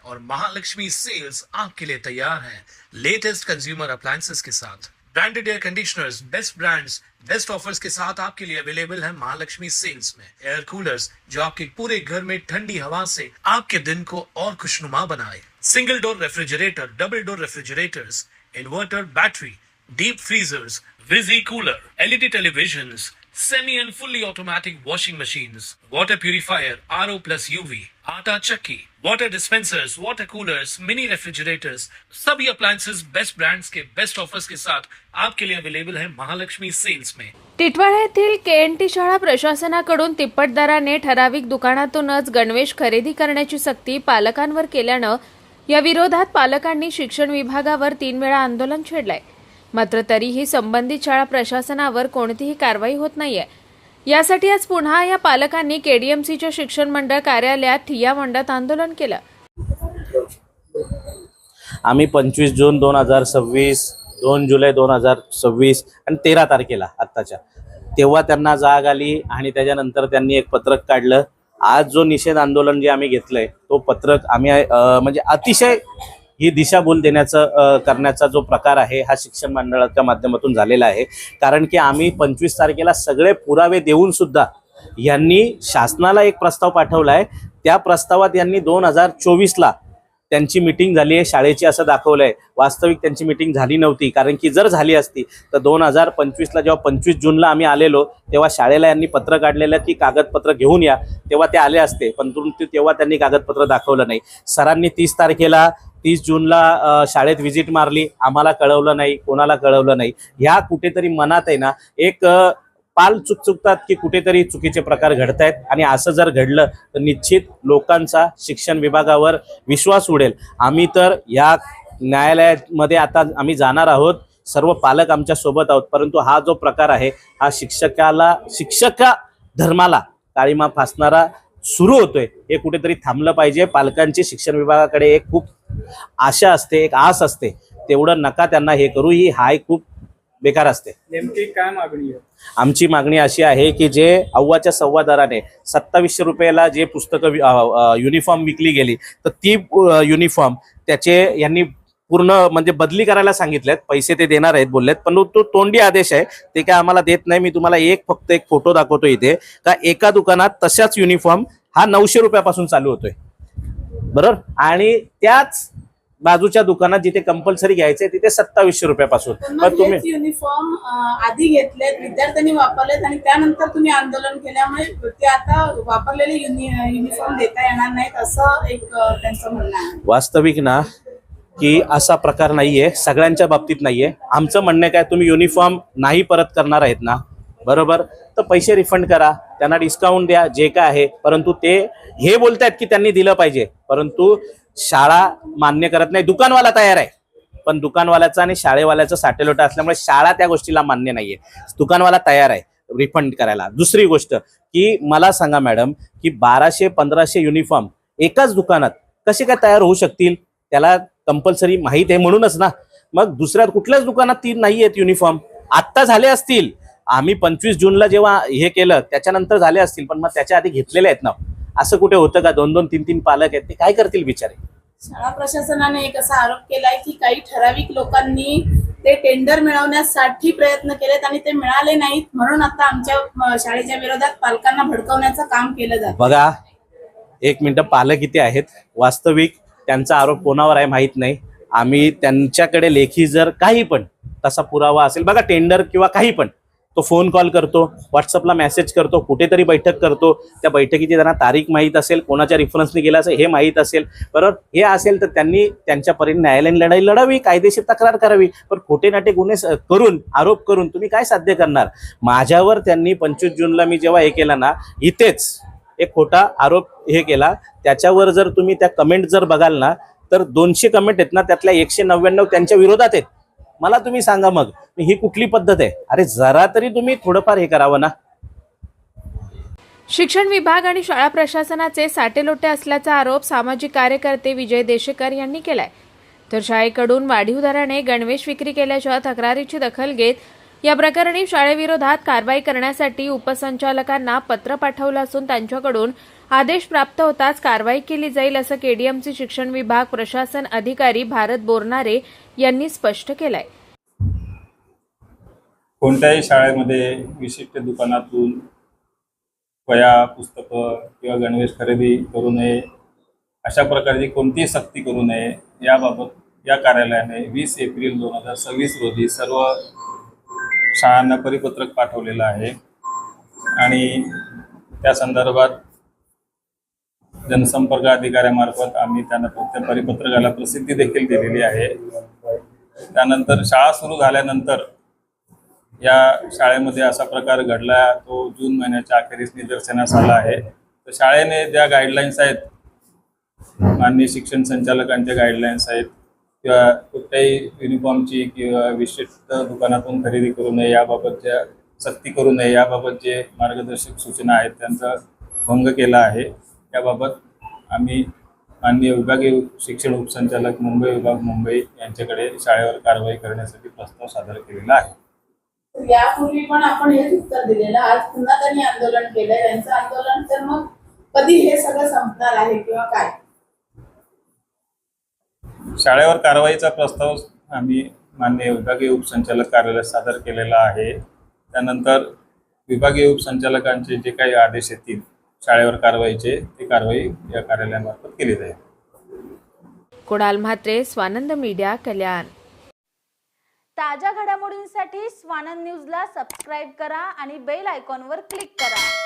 और महालक्ष्मी सेल्स आपके लिए तैयार है लेटेस्ट कंज्यूमर अप्लायंसेस के साथ। Branded air conditioners, best brands, best offers के साथ आपके लिए अवेलेबल है महालक्ष्मी सेल्स में। एयर कूलर्स जो आपके पूरे घर में ठंडी हवा से आपके दिन को और खुशनुमा बनाए। Single door refrigerator, double door refrigerators, inverter battery, deep freezers, विजी cooler, LED televisions, semi and fully automatic washing machines, water purifier, RO plus UV, आटा चक्की, water dispensers, water coolers, mini refrigerators, सभी appliances बेस्ट ब्रांड्स के best offers के साथ आपके लिए available है Mahalaxmi sales में। टिटवाळा येथील केएनटी शाळा प्रशासनाकडून तिप्पट दराने ठराविक दुकानातूनच गणवेश खरेदी करण्याची सक्ती पालकांवर केल्यानं या विरोधात पालकांनी शिक्षण विभागावर 3 वेळा आंदोलन छेडलंय। मात्र तरीही संबंधित शाळा प्रशासनावर कोणतीही कारवाई होत नाहीये। यासाठी आज पुन्हा या पालकांनी केडीएमसीच्या शिक्षण मंडळ कार्यालयात ठिय्या मांडत आंदोलन केलं। आम्ही 25 जून 2026, 2 जुलै 2026 आणि 13 तारखेला आत्ताच्या तेव्हा त्यांना जाग आली आणि त्याच्यानंतर त्यांनी एक पत्रक काढलं। आज जो निषेध आंदोलन जे आम्ही घेतलंय तो पत्रक आम्ही म्हणजे अतिशय ही दिशाभूल देण्याचा करण्याचा जो प्रकार आहे हा शिक्षण मंडळाच्या माध्यमातून झालेला आहे। कारण की आम्ही 25 तारखेला सगळे पुरावे देऊन सुद्धा यांनी शासनाला एक प्रस्ताव पाठवलाय। त्या प्रस्तावात यांनी 2024ला त्यांची मीटिंग झाली आहे शाळेची असं दाखवलंय। वास्तविक त्यांची मीटिंग झाली नव्हती, कारण की जर झाली असती तर 2025ला जेव्हा 25 जूनला आम्ही आलेलो तेव्हा शाळेला यांनी पत्र काढलेलं की कागदपत्र घेऊन या, तेव्हा ते आले असते, पण तेव्हा त्यांनी कागदपत्र दाखवलं नाही। सरांनी 30 जूनला शाळेत व्हिजिट मारली, आम्हाला कळवलं नाही, कोणाला कळवलं नाही। ह्या कुठेतरी मनात आहे ना एक पाल चुकतात की कुठेतरी चुकीचे प्रकार घडतायत आणि असं जर घडलं तर निश्चित लोकांचा शिक्षण विभागावर विश्वास उडेल। आम्ही तर या न्यायालयामध्ये आता आम्ही जाणार आहोत, सर्व पालक आमच्या सोबत आहोत, परंतु हा जो प्रकार आहे हा शिक्षका धर्माला काळीमा फासणारा सुरू होतोय, हे कुठेतरी थांबलं पाहिजे। पालकांची शिक्षण विभागाकडे एक खूप आशा असते, एक आस असते, तेवढं नका त्यांना हे करू, ही हाय खूप बेकार असते। नेमकी काय मागणी आहे? आमची मागणी अशी आहे की जे अव्वाच्या सव्वा दराने 2700 रुपयाला जे पुस्तकं युनिफॉर्म विकली गेली तर ती युनिफॉर्म त्याचे यांनी पूर्ण म्हणजे बदली करायला सांगितलेत, पैसे ते देणार आहेत बोललेत, पण तो तोंडी आदेश आहे, ते काय आम्हाला देत नाही। मी तुम्हाला फक्त एक फोटो दाखवतो इथे का एका दुकानात तशाच युनिफॉर्म हा 900 रुपयापासून चालू होतोय, बरोबर, आणि त्याच बाजूच्या दुकानात जिथे कंपल्सरी घ्यायचे तिथे 2700 रुपयापासून। पण तुम्ही युनिफॉर्म आधी घेतलेत, विद्यार्थ्यांनी वापरलेत आणि त्यानंतर तुम्ही आंदोलन केल्यामुळे ते आता वापरलेले युनिफॉर्म देता येणार नाहीत असं एक त्यांचं म्हणणं आहे। वास्तविक ना की असा प्रकार नाहीये, सगळ्यांच्या बाबतीत नाहीये। आमचं म्हणणं काय, तुम्ही युनिफॉर्म नाही परत करणार आहेत ना, बरोबर, तर पैसे रिफंड करा, त्यांना डिस्काउंट द्या, जे काय आहे, परंतु ते हे बोलतायत की त्यांनी दिलं पाहिजे, परंतु शाळा मान्य करत नाही। दुकानवाला तयार आहे, पण दुकानवाल्याचा आणि शाळेवाल्याचं साटेलोटा असल्यामुळे शाळा त्या गोष्टीला मान्य नाहीये। दुकानवाला तयार आहे रिफंड करायला। दुसरी गोष्ट की मला सांगा मॅडम की 1200-1500 युनिफॉर्म एकाच दुकानात कसे काय तयार होऊ शकतील? त्याला कंपल्सरी माहित आहे म्हणूनच ना, मग दुसऱ्या कुठल्याच दुकानात ती नाही आहेत युनिफॉर्म। आत्ता झाले असतील, आम्ही 25 जूनला जेव्हा हे केलं त्याच्यानंतर झाले असतील, पण मग त्याच्या आधी घेतलेले आहेत ना। असं कुठे होतं का? 2-2, 3-3 पालक आहेत, ते काय करतील बिचारे? शाळा प्रशासनाने एक असा आरोप केलाय की काही ठराविक लोकांनी ते टेंडर मिळवण्यासाठी प्रयत्न केलेत आणि ते मिळाले नाहीत, म्हणून आता आमच्या शाळेच्या विरोधात पालकांना भडकवण्याचं काम केलं जातं। बघा, 1 मिनिट, पालक इथे आहेत, वास्तविक त्यांचा आरोप कोणावर आहे माहित नाही। आम्ही त्यांच्याकडे लेखी जर काही पण तसा पुरावा असेल, बघा टेंडर किंवा काही पण, तो फोन कॉल करतो, व्हॉट्सअपला मेसेज करतो, कुठेतरी बैठक करतो, त्या बैठकीची त्यांना तारीख माहीत असेल, कोणाच्या रेफरन्सने गेला असेल हे माहीत असेल, बरोबर, हे असेल तर त्यांनी त्यांच्यापर्यंत न्यायालयीन लढाई लढावी, कायदेशीर तक्रार करावी, पण खोटे नाटे गुन्हे करून आरोप करून तुम्ही काय साध्य करणार? माझ्यावर त्यांनी 25 जूनला मी जेव्हा हे केलं ना, इथेच एक खोटा आरोप हे केला, त्याच्यावर जर तुम्ही त्या कमेंट जर बघाल ना तर 200 कमेंट आहेत ना, त्यातल्या 199 त्यांच्या विरोधात आहेत। मला तुम्ही सांगा मग ही कुठली पद्धत आहे? अरे जरा तरी तुम्ही थोडंफार हे करावं ना। शिक्षण विभाग आणि शाळा प्रशासनाचे साटेलोटे असल्याचा आरोप सामाजिक कार्यकर्ते विजय देशेकर यांनी केलाय। तर शाळेकडून वाढीव दराने गणवेश विक्री केल्याच्या तक्रारीची दखल घेत या प्रकरणी शाळेविरोधात कारवाई करण्यासाठी उपसंचालकांना पत्र पाठवलं असून त्यांच्याकडून आदेश प्राप्त होताच कारवाई केली जाईल असं केडीएमचे शिक्षण विभाग प्रशासन अधिकारी भारत बोरनारे यांनी स्पष्ट केलंय. कोणत्याही शाळेमध्ये विशिष्ट दुकानातून वह्या, पुस्तकं किंवा गणवेश खरेदी करू नये, अशा प्रकारची कोणतीही सक्ती करू नये याबाबत या कार्यालयाने 20 एप्रिल 2026 रोजी सर्व शाळांना परिपत्रक पाठवलेलं आहे आणि त्या संदर्भात जनसंपर्क अधिकाऱ्यामार्फत आम्ही त्यांना त्या परिपत्रकाला प्रसिद्धी देखील दिलेली आहे. त्यानंतर शाळा सुरू झाल्यानंतर या शाळेमध्ये असा प्रकार घडला तो जून महिन्याच्या अखेरीस निदर्शनास आला आहे. तर शाळेने ज्या गाईडलाईन्स आहेत, माननीय शिक्षण संचालकांच्या गाईडलाईन्स आहेत किंवा कुठल्याही युनिफॉर्मची किंवा विशिष्ट दुकानातून खरेदी करू नये याबाबतच्या सक्ती करू नये याबाबत जे मार्गदर्शक सूचना आहेत त्यांचा भंग केला आहे. याबाबत आम्ही माननीय विभागीय शिक्षण उपसंचालक मुंबई विभाग मुंबई यांच्याकडे शाळेवर कारवाई करण्यासाठी प्रस्ताव सादर केलेला आहे. यापूर्वी पण आपण हेच उत्तर दिलेलं, आज पुन्हा त्यांनी आंदोलन केलंय. त्यांचं आंदोलन तर मग कधी हे सगळं संपणार आहे किंवा काय? शाळेवर कारवाईचा प्रस्ताव आम्ही माननीय विभागीय उपसंचालक कार्यालयात सादर केलेला आहे. त्यानंतर विभागीय उपसंचालकांचे जे काही आदेश येतील शाळेवर कारवाईचे, ती कारवाई या कार्यालयामार्फत केली जाईल. कुणाल म्हात्रे, स्वानंद मीडिया, कल्याण. ताज्या घडामोडींसाठी स्वानंद न्यूजला सबस्क्राईब करा आणि बेल आयकॉनवर क्लिक करा.